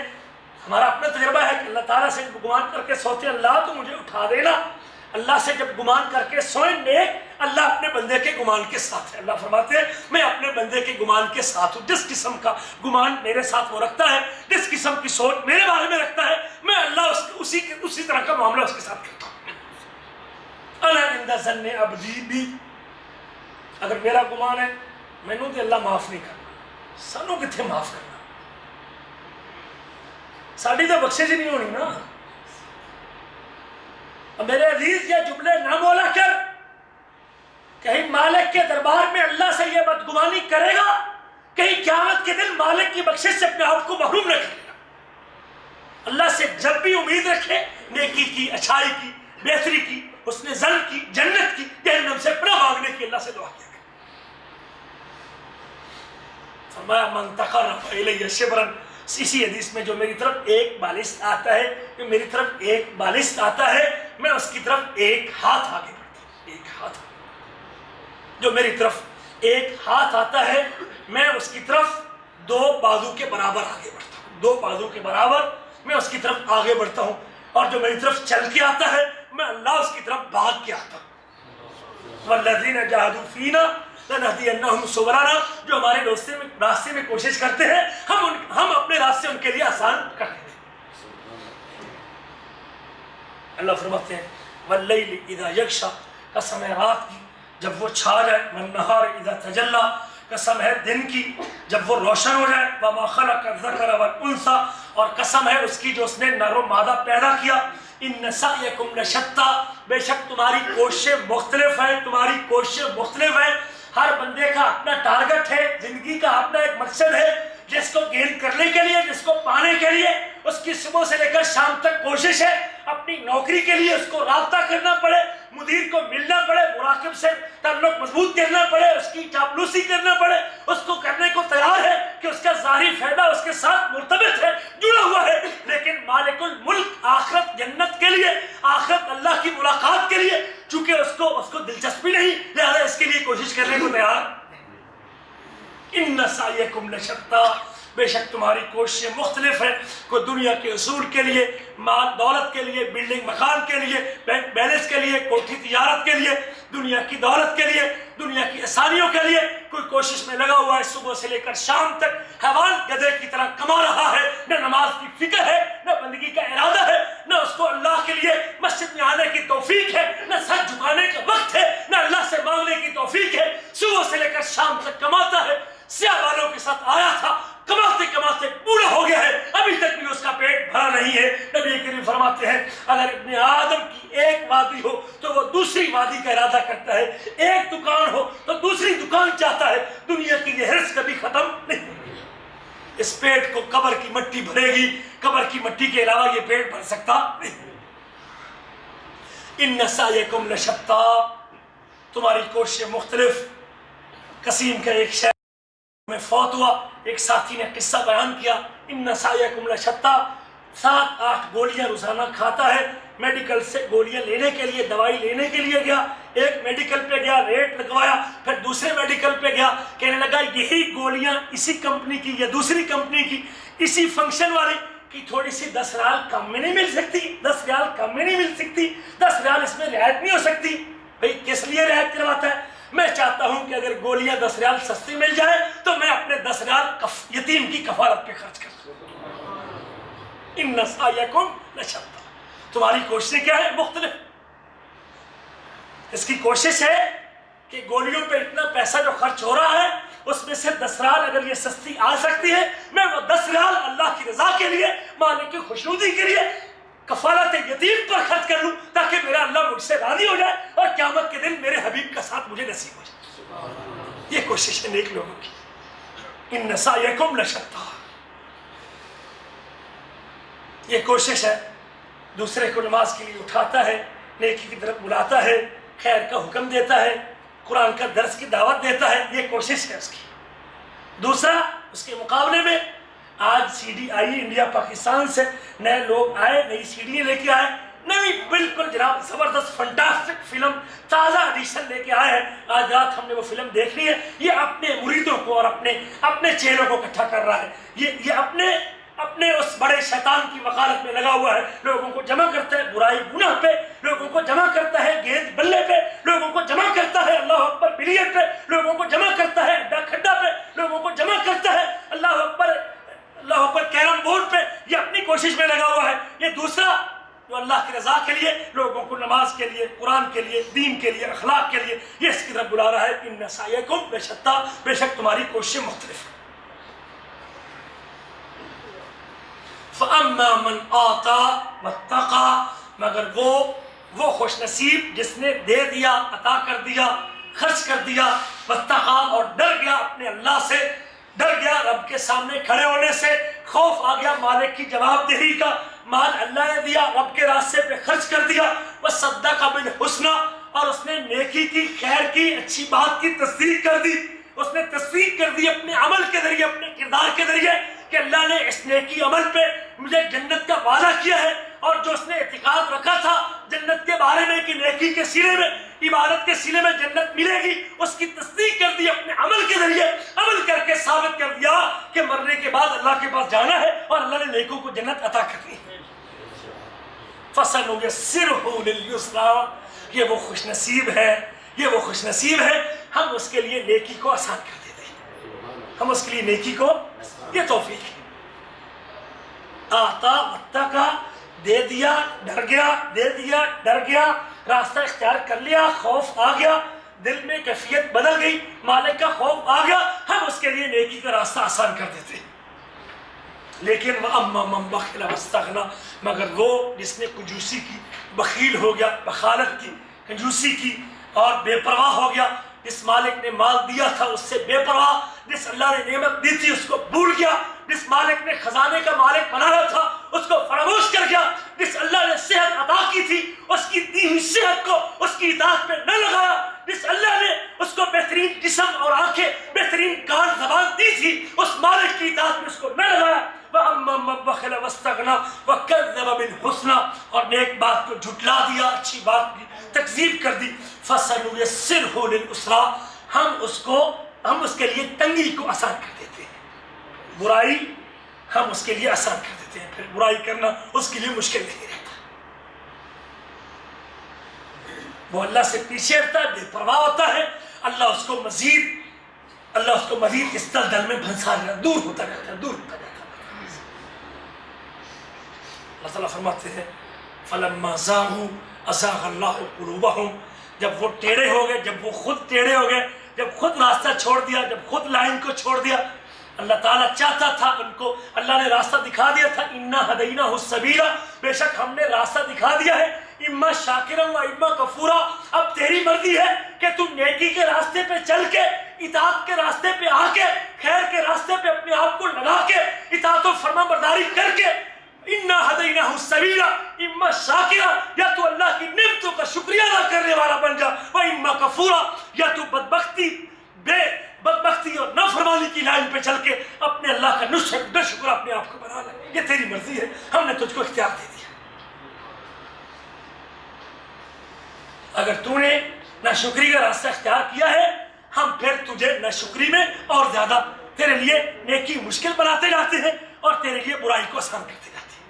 [SPEAKER 2] ہمارا اپنا تجربہ ہے کہ اللہ تعالیٰ سے گمان کر کے سوتے ہیں اللہ تو مجھے اٹھا دینا۔ اللہ سے جب گمان کر کے سوئیں نیک، اللہ اپنے بندے کے گمان کے ساتھ ہے۔ اللہ فرماتے ہیں میں اپنے بندے کے گمان کے ساتھ ہوں، جس قسم کا گمان میرے ساتھ وہ رکھتا ہے، جس قسم کی سوچ میرے بارے میں رکھتا ہے، میں اللہ اسی طرح کا معاملہ اس کے ساتھ کرتا ہوں۔ انا عند ظن عبدی بھی، اگر میرا گمان ہے مینوں تے اللہ معاف نہیں کرنا، سانوں کتنے معاف کرنا، ساڑی تو بخشش نہیں ہونی نا۔ میرے عزیز یہ جملے نہ بولا کر، کہیں مالک کے دربار میں اللہ سے یہ بدگمانی کرے گا، کہیں قیامت کے دن مالک کی بخشش سے اپنے آپ کو محروم رکھے گا۔ اللہ سے جب بھی امید رکھے نیکی کی، اچھائی کی، بہتری کی، حسن ظن کی، جنت کی، جہنم سے پناہ مانگنے کی اللہ سے دعا کیا کرے۔ فرمایا من تقرب الی شبرا، اسی حدیث میں جو میری طرف ایک بالشت آتا ہے، جو میری طرف ایک بالشت آتا ہے، میں اس کی طرف ایک ہاتھ آگے بڑھتا ہوں، ایک ہاتھ، جو میری طرف ایک ہاتھ آتا ہے میں اس کی طرف دو بازو کے برابر آگے بڑھتا ہوں، دو بازو کے برابر میں اس کی طرف آگے بڑھتا ہوں، اور جو میری طرف چل کے آتا ہے میں اللہ اس کی طرف بھاگ کے آتا ہوں۔ والذین جاہدوا فینا لنہدینہم سبلنا، جو ہمارے راستے میں کوشش کرتے ہیں ہم اپنے راستے ان کے لیے آسان کر دیتے ہیں۔ اللہ فرماتے ہیں واللیل اذا یغشی، قسم ہے رات کی جب وہ چھا جائے، والنہار اذا تجلی، قسم ہے دن کی جب وہ روشن ہو جائے، وما خلق الذکر والانثی، اور قسم ہے اس کی جو اس نے نر و مادہ پیدا کیا، ان سعیکم لشتی، بے شک تمہاری کوششیں مختلف ہیں، تمہاری کوششیں مختلف ہیں، ہر بندے کا اپنا ٹارگٹ ہے، زندگی کا اپنا ایک مقصد ہے، جس کو گین کرنے کے لیے، جس کو پانے کے لیے اس کی صبح سے لے کر شام تک کوشش ہے، اپنی نوکری کے لیے اس کو رابطہ کرنا پڑے، مدیر کو ملنا پڑے، مراقب سے تعلق مضبوط کرنا پڑے، اس کی چاپلوسی کرنا پڑے، اس کو کرنے کو تیار ہے کہ اس کا ظاہری فائدہ اس کے ساتھ مرتبط ہے، جڑا ہوا ہے، لیکن مالک الملک آخرت جنت کے لیے، آخرت اللہ کی ملاقات کے لیے چونکہ اس کو دلچسپی نہیں، لہذا اس کے لیے کوشش کرنے کو تیار۔ ان سعیکم لشتی، بے شک تمہاری کوششیں مختلف ہیں، کوئی دنیا کے اصول کے لیے، مال دولت کے لیے، بلڈنگ مکان کے لیے، بینک بیلنس کے لیے، کوٹھی تجارت کے لیے، دنیا کی دولت کے لیے، دنیا کی آسانیوں کے لیے کوئی کوشش میں لگا ہوا ہے، صبح سے لے کر شام تک حیوان گدھے کی طرح کما رہا ہے، نہ نماز کی فکر ہے، نہ بندگی کا ارادہ ہے، نہ اس کو اللہ کے لیے مسجد میں آنے کی توفیق ہے، نہ سر جھکانے کا وقت ہے، نہ اللہ سے مانگنے کی توفیق ہے، صبح سے لے کر شام تک کماتا ہے، سیاہ بالوں کے ساتھ آیا تھا، کماتے کماتے پورا ہو گیا ہے، ابھی تک بھی اس کا پیٹ بھرا نہیں ہے۔ نبی کریم فرماتے ہیں اگر ابن آدم کی ایک وادی ہو تو وہ دوسری وادی کا ارادہ کرتا ہے، ایک دکان ہو تو دوسری دکان چاہتا ہے، دنیا کی یہ حرص کبھی ختم نہیں۔ اس پیٹ کو قبر کی مٹی بھرے گی، قبر کی مٹی کے علاوہ یہ پیٹ بھر سکتا نہیں۔ ان سعیکم لشتی، تمہاری کوششیں مختلف. قسیم کا ایک شہر میں فوت ہوا. ایک ساتھی نے قصہ بیان کیا, ان سعیکم لشتی, 7-8 گولیاں روزانہ کھاتا ہے. میڈیکل سے گولیاں لینے کے لیے, دوائی لینے کے لیے گیا. ایک میڈیکل پہ گیا, ریٹ لگوایا. پھر دوسرے میڈیکل پہ گیا, کہنے لگا یہی گولیاں اسی کمپنی کی یا دوسری کمپنی کی اسی فنکشن والی کی تھوڑی سی 10 ریال کم میں نہیں مل سکتی, 10 ریال کم میں نہیں مل سکتی, 10 ریال اس میں رعایت نہیں ہو سکتی. بھئی کس لیے رعایت کرواتا ہے؟ میں چاہتا ہوں کہ اگر گولیاں 10 ریال سستی مل جائے تو میں اپنے 10 ریال یتیم کی کفارت پہ خرچ کر دوں. ان سعیکم لشتی, تمہاری کوششیں کیا ہے؟ مختلف. اس کی کوشش ہے کہ گولیوں پہ اتنا پیسہ جو خرچ ہو رہا ہے اس میں سے 10 ریال اگر یہ سستی آ سکتی ہے, میں وہ 10 ریال اللہ کی رضا کے لیے, مالک کی خوشنودی کے لیے کفالت یتیم پر خرچ کر لوں, تاکہ میرا اللہ مجھ سے راضی ہو جائے اور قیامت کے دن میرے حبیب کا ساتھ مجھے نصیب ہو جائے. یہ کوشش ہے نیک لوگوں کی. ان سعیکم لشتی, یہ کوشش ہے. دوسرے کو نماز کے لیے اٹھاتا ہے, نیکی کی طرف بلاتا ہے, خیر کا حکم دیتا ہے, قرآن کا درس کی دعوت دیتا ہے. یہ کوشش ہے اس کی. دوسرا, اس کے مقابلے میں آج C D I India Pakistan سے, نئے لوگ آئے, نئی سی ڈی لے کے آئے, نئی بالکل جناب زبردست فنٹاسٹک فلم تازہ ایڈیشن لے کے آئے ہیں. آج رات ہم نے وہ فلم دیکھنی ہے. یہ اپنے مریدوں کو اور اپنے چیلوں کو اکٹھا کر رہا ہے. یہ اپنے اس بڑے شیطان کی وکالت میں لگا ہوا ہے. لوگوں کو جمع کرتا ہے برائی گناہ پہ, لوگوں کو جمع کرتا ہے گیند بلے پہ, لوگوں کو جمع کرتا ہے اللہ اکبر بلیئرڈ پہ, لوگوں کو جمع کرتا ہے اڈا کھڈا پہ, لوگوں کو جمع کرتا ہے اللہ اکبر کیرم بورڈ پہ. یہ اپنی کوشش میں لگا ہوا ہے. یہ دوسرا جو اللہ کی رضا کے لیے, لوگوں کو نماز کے لیے, قرآن کے لیے, دین کے لیے, اخلاق کے لیے, یہ اس کی طرف بلا رہا ہے. ان سعیکم لشتی, بے شک تمہاری کوششیں مختلف ہیں. فَأَمَّا مَنْ آتَى وَاتَّقَى, مگر وہ خوش نصیب جس نے دے دیا, عطا کر دیا, خرچ کر دیا, وَاتَّقَى, اور ڈر گیا اپنے اللہ سے, ڈر گیا رب کے سامنے کھڑے ہونے سے, خوف آ گیا مالک کی جواب دہی کا. مال اللہ نے دیا, رب کے راستے پہ خرچ کر دیا. وَصَدَّقَ بِالْحُسْنَى, اور اس نے نیکی کی, خیر کی, اچھی بات کی تصدیق کر دی. اس نے تصدیق کر دی اپنے عمل کے ذریعے, اپنے کردار کے ذریعے, کہ اللہ نے اس نیکی عمل پہ مجھے جنت کا وعدہ کیا ہے. اور جو اس نے اعتقاد رکھا تھا جنت کے بارے میں کہ نیکی کے سلے میں, عبادت کے سلے میں جنت ملے گی, اس کی تصدیق کر دی اپنے عمل کے ذریعے. عمل کر کے ثابت کر دیا کہ مرنے کے بعد اللہ کے پاس جانا ہے اور اللہ نے نیکوں کو جنت عطا کرنی ہے. فَسَنُيَسِّرُهُ لِلْيُسْرَىٰ, یہ وہ خوش نصیب ہے, یہ وہ خوش نصیب ہے, ہم اس کے لیے نیکی کو آسان کر دیتے ہیں. ہم اس کے لیے نیکی کو, یہ توفیق ہے. آتا واتقا, دے دیا ڈر گیا, دے دیا ڈر گیا, راستہ اختیار کر لیا, خوف آ گیا, دل میں کیفیت بدل گئی, مالک کا خوف آ گیا, ہم اس کے لیے نیکی کا راستہ آسان کر دیتے ہیں. لیکن وَأَمَّا مَنْ بَخِلَ وَاسْتَغْنَىٰ, مگر وہ جس نے کنجوسی کی, بخیل ہو گیا, بخالت کی, کنجوسی کی اور بے پرواہ ہو گیا. جس مالک نے مال دیا تھا اس سے بے پرواہ, جس اللہ نے نعمت دی تھی اس کو بھول گیا, جس مالک نے خزانے کا مالک بنایا تھا اس کو فراموش کر گیا, جس اللہ نے صحت عطا کی تھی اس کی دی ہوئی صحت کو اس کی اطاعت پہ نہ لگایا, جس اللہ نے اس کو بہترین جسم اور آنکھیں, بہترین کان زبان دی تھی, اس مالک کی اطاعت میں اس کو نہ لگایا. وَأَمَّا مَنْ بَخِلَ وَاسْتَغْنَىٰ وَكَذَّبَ بِالْحُسْنَىٰ, اور نیک بات کو جھٹلا دیا, اچھی بات کی تکذیب کر دی. فَسَنُيَسِّرُهُ لِلْعُسْرَىٰ, ہم اس کے لیے تنگی کو آسان کر دیتے ہیں. برائی ہم اس کے لیے آسان کر دیتے ہیں, پھر برائی کرنا اس کے لیے مشکل نہیں رہتا. وہ اللہ سے پیچھے ہٹتا ہے, بے پرواہ ہوتا ہے, اللہ اس کو مزید اس دلدل میں پھنسا رہا, دور ہوتا رہتا ہے, دور ہوتا جاتا ہے. اللہ تعالیٰ فرماتے ہیں فَلَمَّا زَاغُوا أَزَاغَ اللَّهُ قُلُوبَهُمْ, جب وہ ٹیڑھے ہو گئے, جب وہ خود ٹیڑھے ہو گئے, جب خود راستہ چھوڑ دیا, جب خود لائن کو چھوڑ دیا. اللہ تعالیٰ چاہتا تھا ان کو, اللہ نے راستہ دکھا دیا تھا, اِنَّا هَدَيْنَاهُ السَّبِيلَ, بے شک ہم نے راستہ دکھا دیا ہے, اِمَّا شَاكِرًا وَإِمَّا كَفُورًا, اب تیری مرضی ہے کہ تم نیکی کے راستے پہ چل کے, اطاعت کے راستے پہ آ کے, خیر کے راستے پہ اپنے آپ کو لگا کے, اطاعت و فرما برداری کر کے, اِنَّا هَدَيْنَاهُ السَّبِيلَ, اما شاکرا، یا تو اللہ کی نعمتوں کا شکریہ ادا کرنے والا بن جا، و اما کفورا، یا تو بدبختی اور نافرمانی کی لائن پہ چل کے اپنے اللہ کا نشکر اپنے آپ کو بنا لے۔ یہ تیری مرضی ہے، ہم نے تجھ کو اختیار دے دیا۔ اگر تو نے ناشکری کا راستہ اختیار کیا ہے، ہم پھر تجھے ناشکری میں اور زیادہ تیرے لیے نیکی مشکل بناتے جاتے ہیں اور تیرے لیے برائی کو آسان کرتے جاتے ہیں۔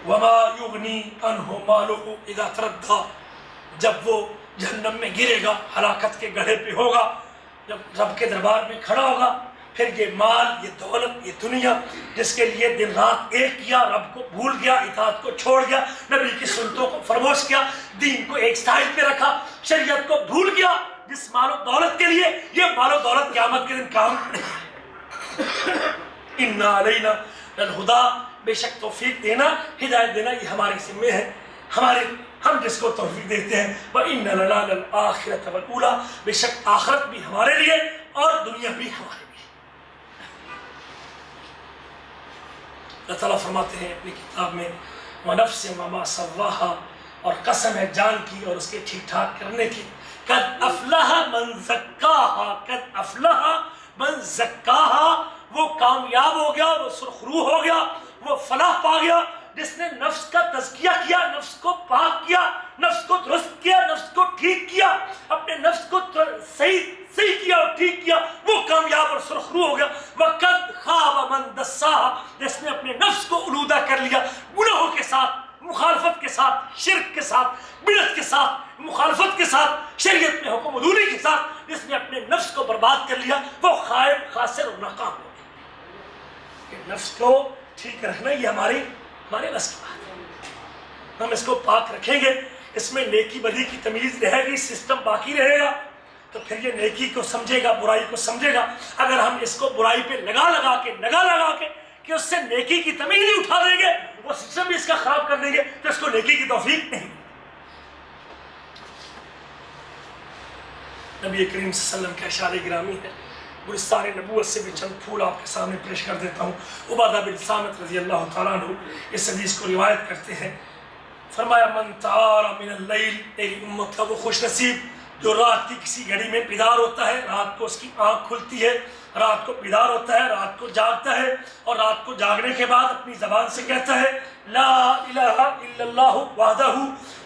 [SPEAKER 2] وما یغنی عنہ مالہ اذا تردی، جب وہ جہنم میں گرے گا، ہلاکت کے گڑھے پہ ہوگا، جب رب کے دربار میں کھڑا ہوگا، پھر یہ مال، یہ دولت، یہ دنیا جس کے لیے دن رات ایک کیا، رب کو بھول گیا، اطاعت کو چھوڑ گیا، نبی کی سنتوں کو فراموش کیا، دین کو ایک سائڈ پہ رکھا، شریعت کو بھول گیا، جس مال و دولت کے لیے یہ مال و دولت قیامت کے دن کام اِنَّا عَلَيْنَا لَلْهُدَىٰ، بے شک توفیق دینا، ہدایت دینا یہ ہمارے ذمے ہے، ہم جس کو توفیق دیتے ہیں۔ وَإِنَّ لَنَا لَلْآخِرَةَ وَالْأُولَىٰ، بے شک آخرت بھی ہمارے لیے اور دنیا بھی ہمارے لیے۔ اللہ تعالیٰ فرماتے ہیں اپنی کتاب میں وَنَفْسٍ وَمَا سَوَّاهَا، اور قسم ہے جان کی اور اس کے ٹھیک ٹھاک کرنے کی، قَدْ أَفْلَحَ مَنْ زَكَّاهَا، قَدْ أَفْلَحَ مَنْ زَكَّاهَا، وہ کامیاب ہو گیا، وہ سرخرو ہو گیا، وہ فلاح پا گیا جس نے نفس کا تزکیہ کیا، نفس کو پاک کیا، نفس کو درست کیا، نفس کو ٹھیک کیا، اپنے نفس کو صحیح کیا اور ٹھیک کیا، وہ کامیاب اور سرخرو ہو گیا۔ وَقَدْ خَابَ مَنْ دَسَّاهَا، جس نے اپنے نفس کو آلودہ کر لیا گناہوں کے ساتھ، مخالفت کے ساتھ، شرک کے ساتھ، بدعت کے ساتھ، مخالفت کے ساتھ، شریعت میں حکم عدولی کے ساتھ جس نے اپنے نفس کو برباد کر لیا، وہ خائب، خاسر اور ناکام ہو گیا۔ کہ نفس کو ٹھیک رکھنا یہ ہمارے بس کی بات ہے، ہم اس کو پاک رکھیں گے، اس میں نیکی بدی کی تمیز رہے گی، سسٹم باقی رہے گا، تو پھر یہ نیکی کو سمجھے گا، برائی کو سمجھے گا۔ اگر ہم اس کو برائی پہ لگا کے کہ اس سے نیکی کی تمیز ہی اٹھا دیں گے، وہ سسٹم بھی اس کا خراب کر دیں گے، تو اس کو نیکی کی توفیق نہیں۔ نبی کریم صلی اللہ علیہ وسلم کا ارشاد گرامی ہے، گلستان نبوت سے بھی چند پھول آپ کے سامنے پیش کر دیتا ہوں۔ عبادہ بن صامت رضی اللہ تعالیٰ عنہ اس حدیث کو روایت کرتے ہیں، فرمایا من تعار من اللیل، میری امت کا وہ خوش نصیب جو رات کی کسی گھڑی میں بیدار ہوتا ہے، رات کو اس کی آنکھ کھلتی ہے، رات کو بیدار ہوتا ہے، رات کو جاگتا ہے، اور رات کو جاگنے کے بعد اپنی زبان سے کہتا ہے لا الہ الا اللہ وحدہ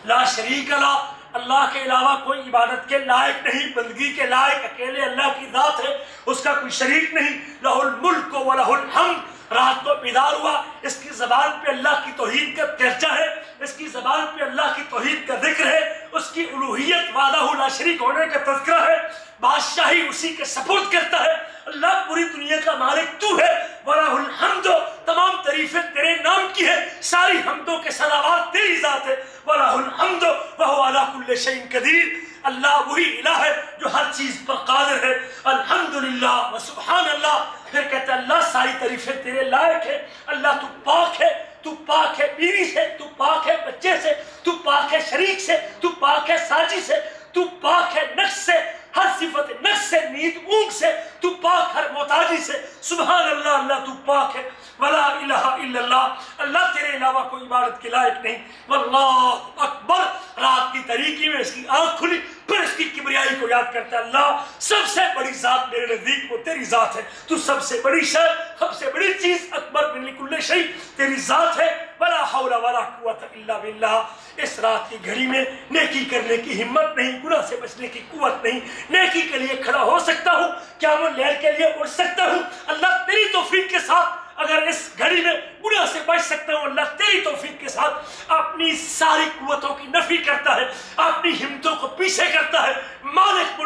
[SPEAKER 2] لا شریک لہ، اللہ کے علاوہ کوئی عبادت کے لائق نہیں، بندگی کے لائق اکیلے اللہ کی ذات ہے، اس کا کوئی شریک نہیں، لہ الملک و لہ الحمد، رات کو بیدار ہوا، اس کی زبان پہ اللہ کی توحید کا چرچا ہے، اس کی زبان پہ اللہ کی توحید کا ذکر ہے، اس کی الوہیت وحدہ لا شریک ہونے کا تذکرہ ہے، بادشاہی اسی کے سپرد کرتا ہے، اللہ پوری دنیا کا مالک تو ہے، وَلَهُ الْحَمْدُ، تمام تعریفیں تیرے نام کی ہے، ساری حمدوں کے سزاوار تیری ذات ہے، وَلَهُ الْحَمْدُ وَهُوَ عَلَى كُلِّ شَيْءٍ قَدِيرٌ، اللہ وہی الہ ہے جو ہر چیز پر قادر ہے، الحمدللہ وسبحان اللہ، پھر کہتا ہے اللہ ساری تعریفیں تیرے لائق ہے، اللہ تو پاک ہے، تو پاک ہے بیوی سے، تو پاک ہے بچے سے، تو پاک ہے شریک سے، تو پاک ہے ساجی سے، تو پاک ہے نقص سے، ہر صفت نقص سے، نیند اونگ سے، تو پاک ہر محتاجی سے، سبحان اللہ، اللہ تو پاک ہے، ولا الہ الا اللہ، اللہ تیرے علاوہ کوئی عبادت کے لائق نہیں، واللہ اکبر، رات کی تاریکی میں اس کی آنکھ کھلی، پھر اس کی کبریائی کو یاد کرتا ہے، اللہ سب سے بڑی ذات میرے نزدیک وہ تیری ذات ہے، تو سب سے بڑی شے، سب سے بڑی چیز، اکبر من کل شیء تیری ذات ہے، ولا حول ولا قوت الا باللہ، اس رات کی گھڑی میں نیکی کرنے کی ہمت نہیں، گناہ سے بچنے کی قوت نہیں، نیکی کے لیے کھڑا ہو سکتا ہوں، قیام اللیل کے لیے اٹھ سکتا ہوں، اللہ تیری توفیق کے ساتھ اگر اس گھڑی میں گناہ سے بچ سکتا ہوں، اللہ تیری توفیق کے ساتھ اپنی ساری قوتوں کی نفی کرتا ہے، اپنی ہمتوں کو پیچھے کرتا ہے، مالک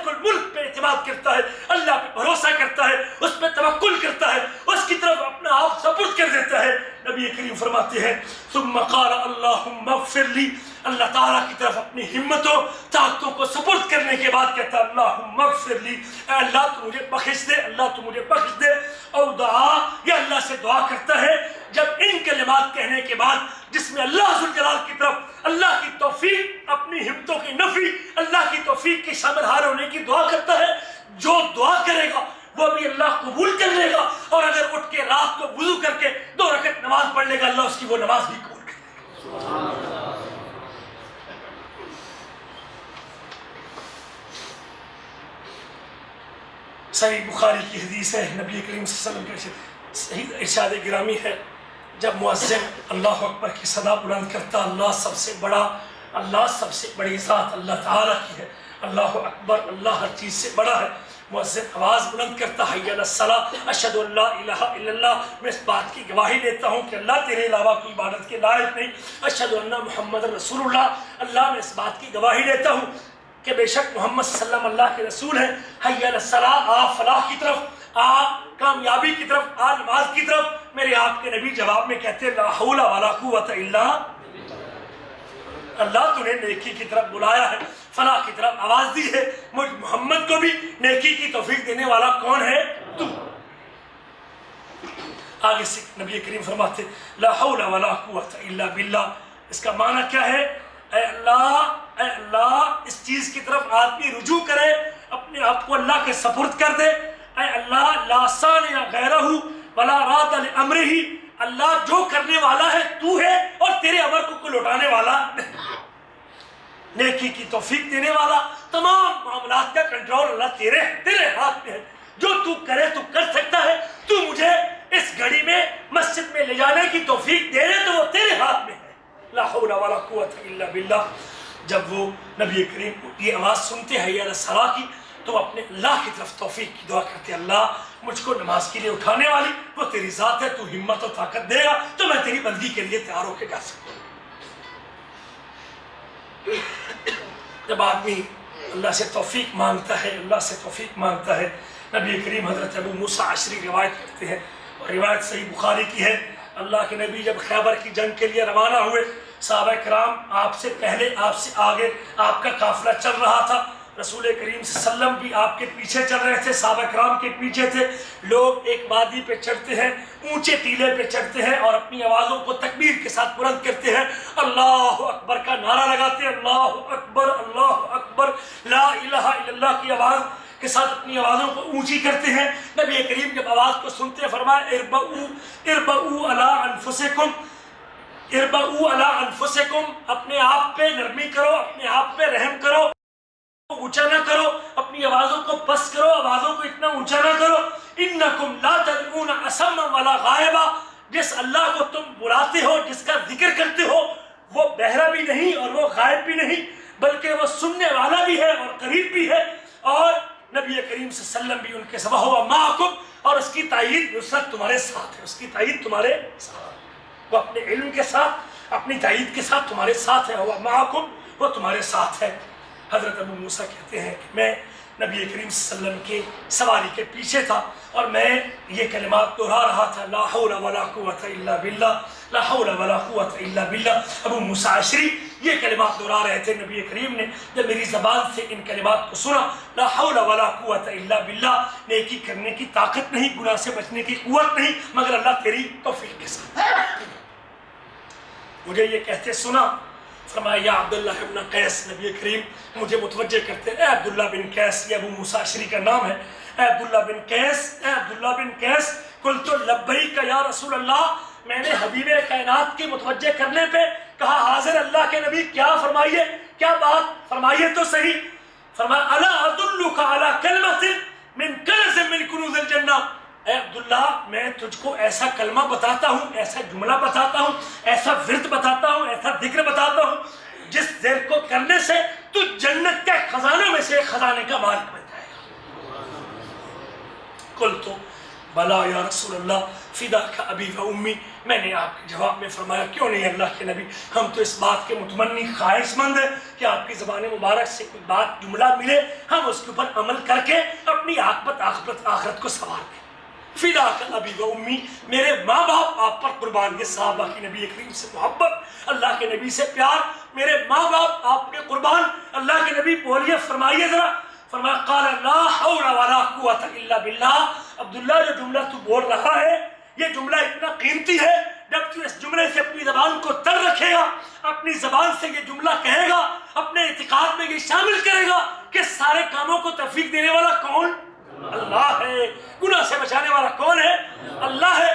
[SPEAKER 2] الملک پہ اعتماد کرتا ہے، اللہ پہ بھروسہ کرتا ہے، اس پہ توکل کرتا ہے، اس کی طرف اپنا آپ سپرد کر دیتا ہے۔ نبی کریم فرماتے ہیں ثم قال اللہم اغفر لی، اللہ تعالیٰ کی طرف اپنی ہمتوں طاقتوں کو سپرد کرنے کے بعد کہتا ہے اللہم اغفر لی، اے اللہ تو مجھے بخش دے، اللہ تو مجھے بخش دے، او دعا، یہ اللہ سے دعا کرتا ہے جب ان کلمات کہنے کے بعد جس میں اللہ ذوالجلال کی طرف اللہ کی توفیق، اپنی ہمتوں کی نفی، اللہ کی توفیق کی شامل حال ہونے کی دعا کرتا ہے، جو دعا کرے گا وہ بھی اللہ قبول کر لے گا، اور اگر اٹھ کے کے رات کو وضو کر کے 2 رکعت نماز پڑھ لے گا، اللہ اس کی وہ نماز بھی قبول کر لے گا۔ صحیح بخاری کی حدیث ہے، نبی کریم صلی اللہ علیہ وسلم کا صحیح ارشاد گرامی ہے، جب مؤذن اللہ اکبر کی صدا بلند کرتا، اللہ سب سے بڑا، اللہ سب سے بڑی ذات اللہ تعالیٰ کی ہے، اللہ اکبر، اللہ ہر چیز سے بڑا ہے، مؤذن آواز بلند کرتا، حی علی الصلاۃ، اشہد ان لا الہ الا اللہ، میں اس بات کی گواہی دیتا ہوں کہ اللہ تیرے علاوہ کوئی عبادت کے لائق نہیں، اشہد ان محمد رسول اللہ، اللہ میں اس بات کی گواہی دیتا ہوں کہ بے شک محمد صلی اللہ علیہ وسلم اللہ کے رسول ہیں، حی علی الصلاۃ، آ فلاح کی طرف، آ کامیابی کی طرف، آ نماز کی طرف۔ میرے آپ کے نبی جواب میں کہتے ہیں لا حول ولا قوت الا، اللہ تو نے نیکی کی طرف بلایا ہے، فلاح کی طرف آواز دی ہے، مجھ محمد کو بھی نیکی کی توفیق دینے والا کون ہے؟ تو۔ آگے سے نبی کریم فرماتے لا حول ولا قوت الا باللہ، اس کا معنی کیا ہے؟ اے اللہ اس چیز کی طرف آدمی رجوع کرے، اپنے آپ کو اللہ کے سپرد کر دے، اے اللہ لا صانع غیرہ ولا راد لامرہ، اللہ جو کرنے والا ہے تو ہے اور تیرے امر کو کوئی لوٹانے والا نہیں، نیکی کی توفیق دینے والا، تمام معاملات کا کنٹرول اللہ تیرے ہاتھ میں ہے، جو تو کرے تو کر سکتا ہے، تو مجھے اس گھڑی میں مسجد میں لے جانے کی توفیق دے رہے تو وہ تیرے ہاتھ میں ہے، لا حول ولا قوت الا باللہ۔ جب وہ نبی کریم یہ آواز سنتے ہیں حی علی الصلاۃ کی تو اپنے اللہ کی طرف توفیق کی دعا کرتے، اللہ مجھ کو نماز کے لیے اٹھانے والی وہ تیری ذات ہے، تو ہمت و طاقت دے گا تو میں تیری بندگی کے لیے تیار ہو کے جا سکوں۔ جب آدمی اللہ سے توفیق مانگتا ہے، اللہ سے توفیق مانگتا ہے، نبی کریم حضرت ابو موسیٰ عشری روایت کرتے ہیں، اور روایت صحیح بخاری کی ہے، اللہ کے نبی جب خیبر کی جنگ کے لیے روانہ ہوئے، صحابہ کرام آپ سے پہلے، آپ سے آگے، آپ کا قافلہ چل رہا تھا، رسول کریم صلی اللہ علیہ وسلم بھی آپ کے پیچھے چل رہے تھے، صحابہ کرام کے پیچھے تھے، لوگ ایک وادی پہ چڑھتے ہیں، اونچے ٹیلے پہ چڑھتے ہیں اور اپنی آوازوں کو تکبیر کے ساتھ بلند کرتے ہیں، اللہ اکبر کا نعرہ لگاتے ہیں، اللہ اکبر، لا الہ الا اللہ کی آواز کے ساتھ اپنی آوازوں کو اونچی کرتے ہیں۔ نبی کریم جب آواز کو سنتے ہیں فرمایا اربعوا علی انفسکم، اپنے آپ پہ نرمی کرو، اپنے آپ پہ رحم کرو، اونچا نہ کرو، اپنی آوازوں کو پس کرو، آوازوں کو اتنا اونچا نہ کرو، انکم لا تدعون اصما ولا غائبا، جس اللہ کو تم بلاتے ہو، جس کا ذکر کرتے ہو، وہ بہرا بھی نہیں اور وہ غائب بھی نہیں، بلکہ وہ سننے والا بھی ہے اور قریب بھی ہے، اور نبی کریم صلی اللہ علیہ وسلم بھی ان کے ساتھ ہوا معکم، اور اس کی تائید نصرت تمہارے ساتھ ہے، اس کی تائید تمہارے ساتھ، وہ اپنے علم کے ساتھ، اپنی تائید کے ساتھ تمہارے ساتھ ہے، ہوا معکم، وہ تمہارے ساتھ ہے۔ حضرت ابو موسیٰ کہتے ہیں کہ میں نبی کریم صلی اللہ علیہ وسلم کے سواری کے پیچھے تھا اور میں یہ کلمات دہرا رہا تھا، لا حول ولا قوت الا باللہ، لا حول ولا قوت الا باللہ۔ ابو موسیٰ عشری یہ کلمات دہرا رہے تھے، نبی کریم نے جب میری زبان سے ان کلمات کو سنا، لا حول ولا قوت الا باللہ، نیکی کرنے کی طاقت نہیں، گناہ سے بچنے کی قوت نہیں، مگر اللہ تیری توفیق کے ساتھ۔ مجھے یہ کہتے سنا، فرمایا یا عبداللہ ابن قیس، نبی کریم مجھے متوجہ کرتے، اے عبداللہ بن قیس، یہ ابو موسیٰ عشری کا نام ہے، اے عبداللہ بن قیس، اے عبداللہ بن قیس، قلت لبیک یا رسول اللہ، میں نے حبیب کائنات کے متوجہ کرنے پہ کہا حاضر اللہ کے نبی، کیا فرمائیے، کیا بات فرمائیے تو صحیح۔ فرمایا الا ادلک علی کلمۃ من کنز من کنوز الجنہ، اے عبداللہ میں تجھ کو ایسا کلمہ بتاتا ہوں، ایسا جملہ بتاتا ہوں، ایسا ورد بتاتا ہوں، ایسا ذکر بتاتا ہوں جس ذکر کو کرنے سے تو جنت کے خزانوں میں سے ایک خزانے کا مالک بن جائے گا۔ قلت بلا یا رسول اللہ فداک ابی و امی، میں نے آپ کے جواب میں فرمایا کیوں نہیں اللہ کے نبی، ہم تو اس بات کے متمنی خواہش مند ہیں کہ آپ کی زبان مبارک سے کوئی بات جملہ ملے، ہم اس کے اوپر عمل کر کے اپنی آخرت کو سنوار دیں۔ فداک ابی و امی، میرے ماں باپ آپ پر قربان، یہ صحابہ کی نبی کریم سے محبت، اللہ کے نبی سے پیار، میرے ماں باپ آپ کے قربان، اللہ کے نبی بولیے فرمائیے ذرا، فرمایا قال لا حول ولا قوت الا باللہ، عبداللہ جو جملہ تو بول رہا ہے یہ جملہ اتنا قیمتی ہے، جب تو اس جملے سے اپنی زبان کو تر رکھے گا، اپنی زبان سے یہ جملہ کہے گا، اپنے اعتقاد میں یہ شامل کرے گا کہ سارے کاموں کو توفیق دینے والا کون؟ اللہ ہے۔ گناہ سے بچانے والا کون ہے؟ اللہ ہے۔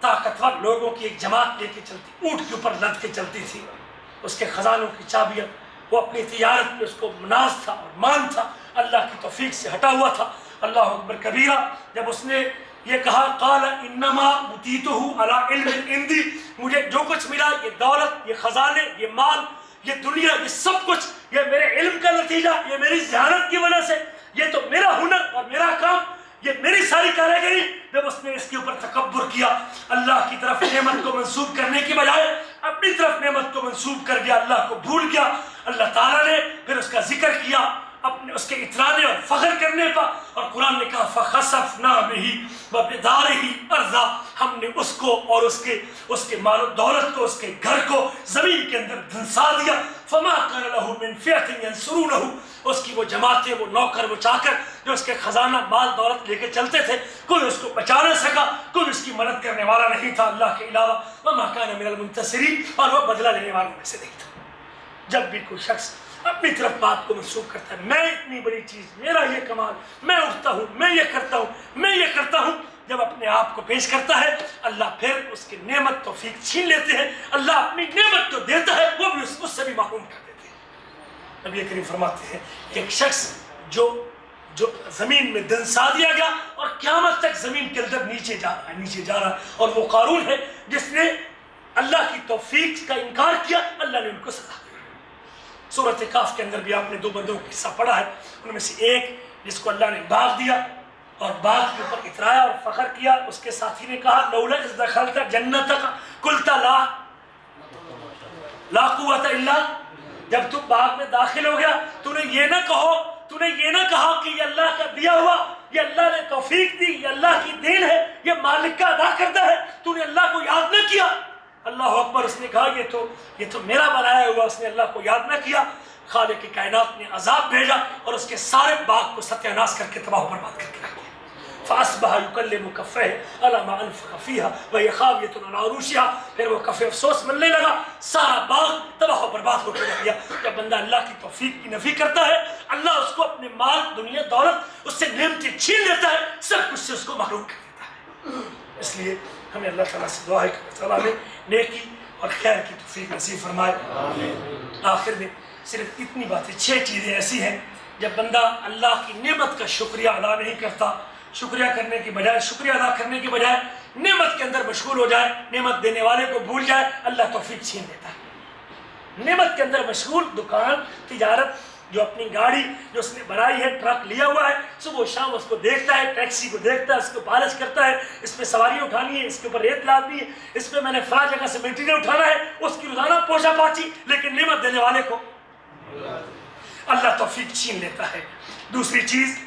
[SPEAKER 2] طاقتور لوگوں کی ایک جماعت لے کے چلتی، اونٹ کے اوپر لد کے چلتی تھی، اس کے خزانوں کی چابیاں، وہ اپنی تجارت میں اس کو ناز تھا اور مان تھا، اللہ کی توفیق سے ہٹا ہوا تھا۔ اللہ اکبر کبیرہ، جب اس نے یہ کہا قال انما اوتیتہ علی علم عندی، مجھے جو کچھ ملا، یہ دولت، یہ خزانے، یہ مال، یہ دنیا، یہ سب کچھ، یہ میرے علم کا نتیجہ، یہ میری ذہانت کی وجہ سے، یہ تو میرا ہنر اور میرا کام، یہ میری ساری کاریگری۔ جب اس نے اس کے اوپر تکبر کیا، اللہ کی طرف نعمت کو منسوب کرنے کی بجائے اپنی طرف نعمت کو منسوب کر گیا، اللہ کو بھول گیا، اللہ تعالیٰ نے پھر اس کا ذکر کیا اپنے اس کے اترانے اور فخر کرنے پر، اور قرآن نے کہا فَخَسَفْنَا بِهِ وَبِدَارِهِ أَرْضًا، ہم نے اس کو اور اس کے مال و دولت کو، اس کے گھر کو زمین کے اندر دھنسا دیا۔ فَمَا كَانَ لَهُ مِنْ فِئَةٍ يَنْصُرُونَهُ، اس کی وہ جماعتیں، وہ نوکر، وہ چاکر جو اس کے خزانہ مال دولت لے کے چلتے تھے، کوئی اس کو بچا نہ سکا، کوئی اس کی مدد کرنے والا نہیں تھا اللہ کے علاوہ۔ وَمَا كَانَ مِنَ الْمُنْتَصِرِينَ، اور وہ بدلہ لینے والوں میں سے نہیں تھا۔ جب بھی کوئی شخص اپنی طرف بات کو منسوخ کرتا ہے، میں اتنی بڑی چیز، میرا یہ کمال، میں اٹھتا ہوں، میں یہ کرتا ہوں، میں یہ کرتا ہوں، جب اپنے آپ کو پیش کرتا ہے، اللہ پھر اس کی نعمت توفیق چھین لیتے ہیں، اللہ اپنی نعمت جو دیتا ہے وہ بھی اس سے بھی محروم کر دیتے ہیں۔ نبی کریم فرماتے ہیں ایک شخص جو زمین میں دنسا دیا گیا اور قیامت تک زمین کے اندر نیچے جا رہا ہے، اور وہ قارون ہے جس نے اللہ کی توفیق کا انکار کیا، اللہ نے ان کو سزا دی۔ سورۃ کہف کے اندر بھی آپ نے دو بندوں کا قصہ پڑھا ہے، ان میں سے ایک جس کو اللہ نے باغ دیا اور باغ کے اوپر اترایا اور فخر کیا، اس کے ساتھی نے کہا لولا اذ دخلت جنتک قلت لا قوت الا، جب تو باغ میں داخل ہو گیا تو نے یہ نہ کہا کہ یہ اللہ کا دیا ہوا، یہ اللہ نے توفیق دی، یہ اللہ کی دین ہے، یہ مالک کا ادا کردہ ہے، تو نے اللہ کو یاد نہ کیا۔ اللہ اکبر، اس نے کہا یہ تو میرا بنایا ہوا، اس نے اللہ کو یاد نہ کیا۔ خالق کائنات نے عذاب بھیجا اور اس کے سارے باغ کو ستیہ ناش کر کے تباہ و برباد کر کے رکھ دیا۔ فاصبح يكلم كفيه على ما انفق فيها وهي خاوية على عروشها، پھر وہ کف افسوس ملنے لگا، سارا باغ تباہ و برباد ہو کے رہ گیا۔ جب بندہ اللہ کی توفیق کی نفی کرتا ہے، اللہ اس کو اپنے مال، دنیا، دولت، اس سے نعمتیں چھین لیتا ہے، سب کچھ سے اس کو محروم کر دیتا ہے۔ اس لیے ہمیں اللہ تعالیٰ سے دعا ہے کہ اللہ تعالیٰ نے نیکی اور خیر کی توفیق نصیب فرمائے۔ آخر میں صرف اتنی باتیں، 6 چیزیں ایسی ہیں جب بندہ اللہ کی نعمت کا شکریہ ادا نہیں کرتا، شکریہ کرنے کی بجائے، شکریہ ادا کرنے کی بجائے نعمت کے اندر مشغول ہو جائے، نعمت دینے والے کو بھول جائے، اللہ توفیق چھین دیتا ہے۔ نعمت کے اندر مشغول، دکان، تجارت، جو اپنی گاڑی جو اس نے بنائی ہے، ٹرک لیا ہوا ہے، صبح و شام اس کو دیکھتا ہے، ٹیکسی کو دیکھتا ہے، اس کو پالش کرتا ہے، اس پہ سواری اٹھانی ہے، اس کے اوپر ریت لادنی ہے، اس پہ میں نے فلاں جگہ سے میٹیریل اٹھانا ہے، اس کی روزانہ پوچھا پاچھی، لیکن نعمت دینے والے کو اللہ توفیق چھین لیتا ہے۔ دوسری چیز،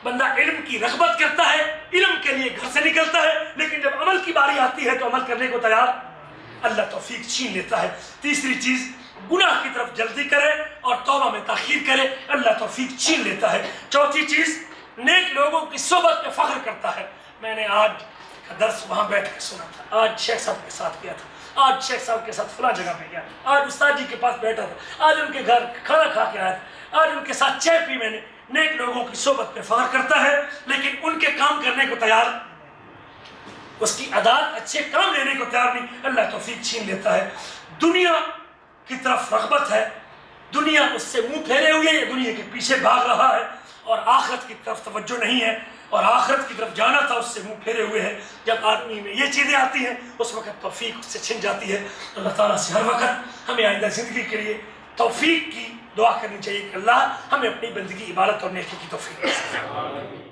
[SPEAKER 2] بندہ علم کی رغبت کرتا ہے، علم کے لیے گھر سے نکلتا ہے، لیکن جب عمل کی باری آتی ہے تو عمل کرنے کو تیار، اللہ توفیق چھین لیتا ہے۔ تیسری چیز، گناہ کی طرف جلدی کرے اور توبہ میں تاخیر کرے، اللہ توفیق چھین لیتا ہے۔ چوتھی چیز، نیک لوگوں کی صحبت پہ فخر کرتا ہے۔ میں نے آج کا درس وہاں بیٹھ کے سنا تھا، آج شیخ صاحب کے ساتھ گیا تھا، آج شیخ صاحب کے ساتھ فلاں جگہ پہ گیا، آج استاد جی کے پاس بیٹھا تھا، آج ان کے گھر کھانا کھا کے آیا تھا، آج ان کے ساتھ چائے پی میں نے۔ نیک لوگوں کی صحبت پہ فخر کرتا ہے، لیکن ان کے کام کرنے کو تیار، اس کی عادات، اچھے کام لینے کو تیار نہیں، اللہ توفیق چھین لیتا ہے۔ دنیا کی طرف رغبت ہے، دنیا اس سے منہ پھیرے ہوئے ہے، دنیا کے پیچھے بھاگ رہا ہے، اور آخرت کی طرف توجہ نہیں ہے، اور آخرت کی طرف جانا تھا، اس سے منہ پھیرے ہوئے ہیں۔ جب آدمی میں یہ چیزیں آتی ہیں اس وقت توفیق اس سے چھن جاتی ہے۔ اللہ تعالیٰ سے ہر وقت ہمیں آئندہ زندگی کے لیے توفیق کی دعا کرنی چاہیے کہ اللہ ہمیں اپنی بندگی، عبادت اور نیکی کی توفیق دے۔